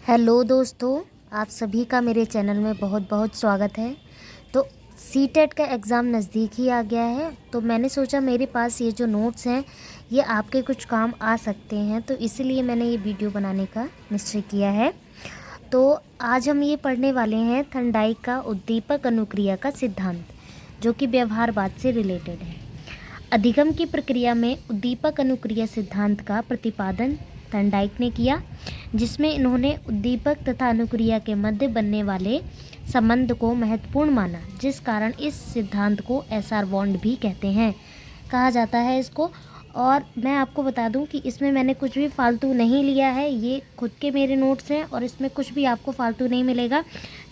Hello दोस्तों, आप सभी का मेरे चैनल में बहुत बहुत स्वागत है। तो सीटेट का एग्ज़ाम नज़दीक ही आ गया है, तो मैंने सोचा मेरे पास ये जो नोट्स हैं ये आपके कुछ काम आ सकते हैं, तो इसीलिए मैंने ये वीडियो बनाने का निश्चय किया है। तो आज हम ये पढ़ने वाले हैं थर्नडाइक का उद्दीपक अनुक्रिया का सिद्धांत, जो कि व्यवहारवाद से रिलेटेड है। अधिगम की प्रक्रिया में उद्दीपक अनुक्रिया सिद्धांत का प्रतिपादन थर्नडाइक ने किया, जिसमें इन्होंने उद्दीपक तथा अनुक्रिया के मध्य बनने वाले संबंध को महत्वपूर्ण माना, जिस कारण इस सिद्धांत को एसआर बॉन्ड भी कहा जाता है इसको। और मैं आपको बता दूं कि इसमें मैंने कुछ भी फालतू नहीं लिया है, ये खुद के मेरे नोट्स हैं और इसमें कुछ भी आपको फालतू नहीं मिलेगा।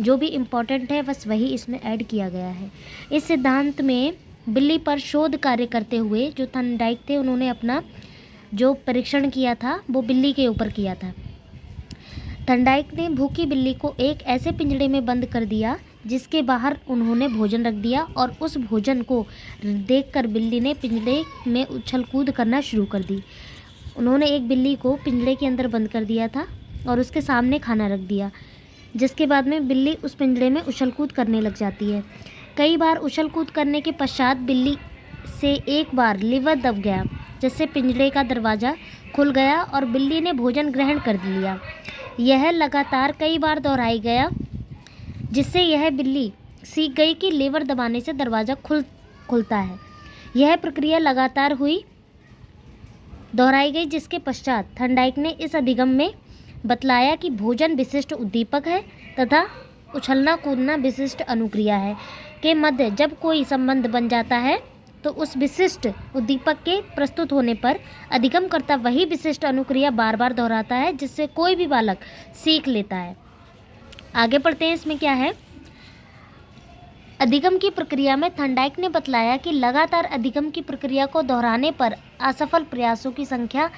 जो भी इम्पोर्टेंट है बस वही इसमें ऐड किया गया है। इस सिद्धांत में बिल्ली पर शोध कार्य करते हुए जो थर्नडाइक थे, उन्होंने अपना जो परीक्षण किया था वो बिल्ली के ऊपर किया था। थर्नडाइक ने भूखी बिल्ली को एक ऐसे पिंजड़े में बंद कर दिया जिसके बाहर उन्होंने भोजन रख दिया, और उस भोजन को देखकर बिल्ली ने पिंजड़े में उछल कूद करना शुरू कर दी। उन्होंने एक बिल्ली को पिंजड़े के अंदर बंद कर दिया था और उसके सामने खाना रख दिया, जिसके बाद में बिल्ली उस पिंजड़े में उछल कूद करने लग जाती है। कई बार उछल कूद करने के पश्चात बिल्ली से एक बार लीवर दब गया, जिससे पिंजड़े का दरवाज़ा खुल गया और बिल्ली ने भोजन ग्रहण कर लिया। यह लगातार कई बार दोहराई गया, जिससे यह बिल्ली सीख गई कि लीवर दबाने से दरवाज़ा खुलता है। यह प्रक्रिया लगातार दोहराई गई, जिसके पश्चात थर्नडाइक ने इस अधिगम में बतलाया कि भोजन विशिष्ट उद्दीपक है तथा उछलना कूदना विशिष्ट अनुक्रिया है के मध्य जब कोई संबंध बन जाता है तो उस विशिष्ट उद्दीपक के प्रस्तुत होने पर अधिगमकर्ता वही विशिष्ट अनुक्रिया बार बार दोहराता है, जिससे कोई भी बालक सीख लेता है। आगे पढ़ते हैं, इसमें क्या है। अधिगम की प्रक्रिया में थर्नडाइक ने बतलाया कि लगातार अधिगम की प्रक्रिया को दोहराने पर असफल प्रयासों की संख्या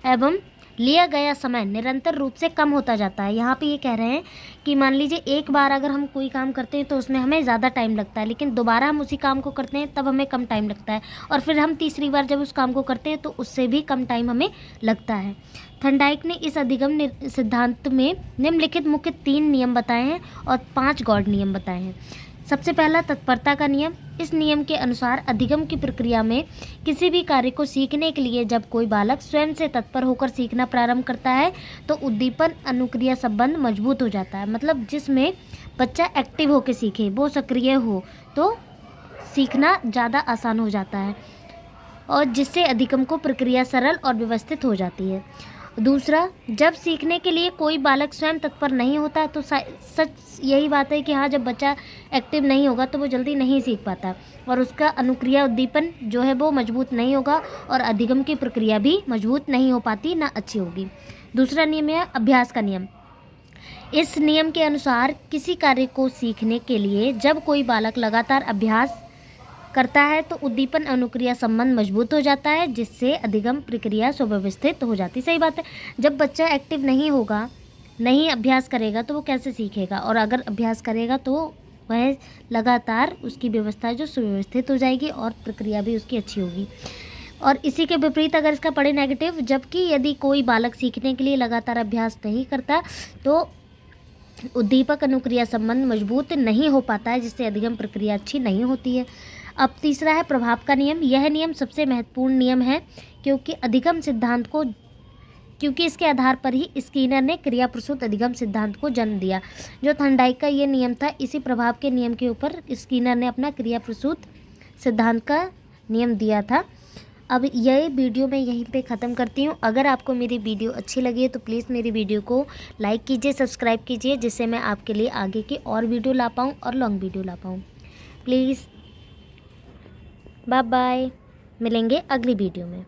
एवं लिया गया समय निरंतर रूप से कम होता जाता है। यहाँ पे ये कह रहे हैं कि मान लीजिए एक बार अगर हम कोई काम करते हैं तो उसमें हमें ज़्यादा टाइम लगता है, लेकिन दोबारा हम उसी काम को करते हैं तब हमें कम टाइम लगता है, और फिर हम तीसरी बार जब उस काम को करते हैं तो उससे भी कम टाइम हमें लगता है। थर्नडाइक ने इस अधिगम सिद्धांत में निम्नलिखित मुख्य 3 नियम बताए हैं और 5 गॉड नियम बताए हैं। सबसे पहला तत्परता का नियम। इस नियम के अनुसार अधिगम की प्रक्रिया में किसी भी कार्य को सीखने के लिए जब कोई बालक स्वयं से तत्पर होकर सीखना प्रारंभ करता है तो उद्दीपन अनुक्रिया संबंध मजबूत हो जाता है। मतलब जिसमें बच्चा एक्टिव होकर सीखे, वो सक्रिय हो, तो सीखना ज़्यादा आसान हो जाता है और जिससे अधिगम को प्रक्रिया सरल और व्यवस्थित हो जाती है। दूसरा, जब सीखने के लिए कोई बालक स्वयं तत्पर नहीं होता तो सच यही बात है कि हाँ, जब बच्चा एक्टिव नहीं होगा तो वो जल्दी नहीं सीख पाता और उसका अनुक्रिया उद्दीपन जो है वो मजबूत नहीं होगा और अधिगम की प्रक्रिया भी मजबूत नहीं हो पाती, ना अच्छी होगी। दूसरा नियम है अभ्यास का नियम। इस नियम के अनुसार किसी कार्य को सीखने के लिए जब कोई बालक लगातार अभ्यास करता है तो उद्दीपन अनुक्रिया संबंध मजबूत हो जाता है, जिससे अधिगम प्रक्रिया सुव्यवस्थित हो जाती है। सही बात है, जब बच्चा एक्टिव नहीं होगा, नहीं अभ्यास करेगा तो वो कैसे सीखेगा, और अगर अभ्यास करेगा तो वह लगातार उसकी व्यवस्था जो सुव्यवस्थित हो जाएगी और प्रक्रिया भी उसकी अच्छी होगी। और इसी के विपरीत अगर इसका पढ़े नेगेटिव, जबकि यदि कोई बालक सीखने के लिए लगातार अभ्यास नहीं करता तो उद्दीपक अनुक्रिया संबंध मजबूत नहीं हो पाता है, जिससे अधिगम प्रक्रिया अच्छी नहीं होती है। अब तीसरा है प्रभाव का नियम। यह नियम सबसे महत्वपूर्ण नियम है क्योंकि इसके आधार पर ही स्किनर ने क्रिया प्रसूत अधिगम सिद्धांत को जन्म दिया। जो थर्नडाइक का ये नियम था, इसी प्रभाव के नियम के ऊपर स्किनर ने अपना क्रिया प्रसूत सिद्धांत का नियम दिया था। अब यह वीडियो मैं यहीं पे ख़त्म करती हूँ। अगर आपको मेरी वीडियो अच्छी लगी है तो प्लीज़ मेरी वीडियो को लाइक कीजिए, सब्सक्राइब कीजिए, जिससे मैं आपके लिए आगे की और वीडियो ला पाऊँ और लॉन्ग वीडियो ला पाऊँ। प्लीज़ बाय बाय, मिलेंगे अगली वीडियो में।